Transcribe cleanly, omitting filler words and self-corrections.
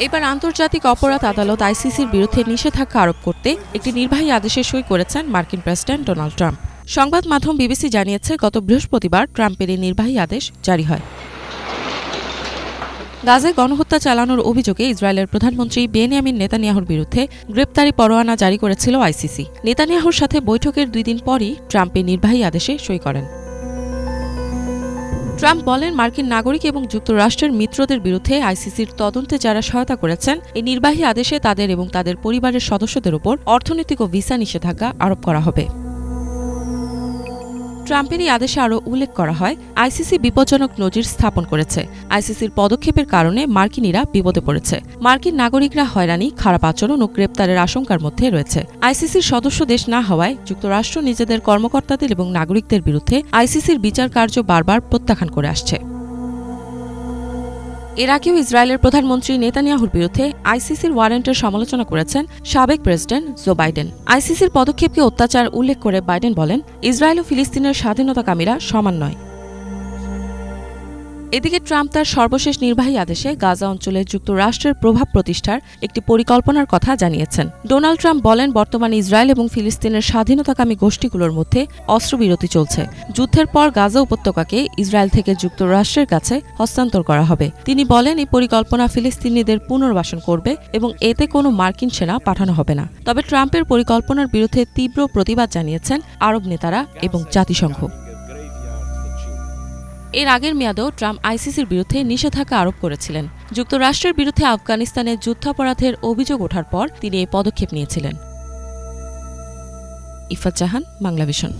এবার আন্তর্জাতিক অপরাধ আদালত আইসিসির বিরুদ্ধে নিষেধাজ্ঞা আরোপ করতে একটি নির্বাহী আদেশে সই করেছেন মার্কিন প্রেসিডেন্ট ডোনাল্ড ট্রাম্প। সংবাদ মাধ্যম বিবিসি জানিয়েছে, গত বৃহস্পতিবার ট্রাম্পের এই নির্বাহী আদেশ জারি হয়। গাজায় গণহত্যা চালানোর অভিযোগে ইসরায়েলের প্রধানমন্ত্রী বেনিয়ামিন নেতানিয়াহুর বিরুদ্ধে গ্রেপ্তারি পরোয়ানা জারি করেছিল আইসিসি। নেতানিয়াহুর সাথে বৈঠকের 2 দিন পরই ট্রাম্পের নির্বাহী আদেশে সই করেন। ট্রাম্প বলেন, মার্কিন নাগরিক এবং যুক্তরাষ্ট্রের মিত্রদের বিরুদ্ধে আইসিসির তদন্তে যারা সহায়তা করেছেন, এই নির্বাহী আদেশে তাদের এবং তাদের পরিবারের সদস্যদের উপর অর্থনৈতিক ও ভিসা নিষেধাজ্ঞা আরোপ করা হবে। ট্রাম্পের এই আদেশে আরও উল্লেখ করা হয়, আইসিসি বিপজ্জনক নজির স্থাপন করেছে। আইসিসির পদক্ষেপের কারণে মার্কিনিরা বিপদে পড়েছে। মার্কিন নাগরিকরা হয়রানি, খারাপ আচরণ ও গ্রেপ্তারের আশঙ্কার মধ্যে রয়েছে। আইসিসির সদস্য দেশ না হওয়ায় যুক্তরাষ্ট্র নিজেদের কর্মকর্তাদের এবং নাগরিকদের বিরুদ্ধে আইসিসির বিচার কার্য বারবার প্রত্যাখ্যান করে আসছে। এর আগেও ইসরায়েলের প্রধানমন্ত্রী নেতানিয়াহুর বিরুদ্ধে আইসিসির ওয়ারেন্টের সমালোচনা করেছেন সাবেক প্রেসিডেন্ট জো বাইডেন। আইসিসির পদক্ষেপকে অত্যাচার উল্লেখ করে বাইডেন বলেন, ইসরায়েল ও ফিলিস্তিনের স্বাধীনতাকামীরা সমান নয়। এদিকে ট্রাম্প তার সর্বশেষ নির্বাহী আদেশে গাজা অঞ্চলে যুক্তরাষ্ট্রের প্রভাব প্রতিষ্ঠার একটি পরিকল্পনার কথা জানিয়েছেন। ডোনাল্ড ট্রাম্প বলেন, বর্তমানে ইসরায়েল এবং ফিলিস্তিনের স্বাধীনতাকামী গোষ্ঠীগুলোর মধ্যে অস্ত্রবিরতি চলছে। যুদ্ধের পর গাজা উপত্যকাকে ইসরায়েল থেকে যুক্তরাষ্ট্রের কাছে হস্তান্তর করা হবে। তিনি বলেন, এই পরিকল্পনা ফিলিস্তিনিদের পুনর্বাসন করবে এবং এতে কোনো মার্কিন সেনা পাঠানো হবে না। তবে ট্রাম্পের পরিকল্পনার বিরুদ্ধে তীব্র প্রতিবাদ জানিয়েছেন আরব নেতারা এবং জাতিসংঘ। এর আগের মেয়াদেও ট্রাম্প আইসিসির বিরুদ্ধে নিষেধাজ্ঞা আরোপ করেছিলেন। যুক্তরাষ্ট্রের বিরুদ্ধে আফগানিস্তানে যুদ্ধাপরাধের অভিযোগ ওঠার পর তিনি এই পদক্ষেপ নিয়েছিলেন। ইফাত জাহান, বাংলাভিশন।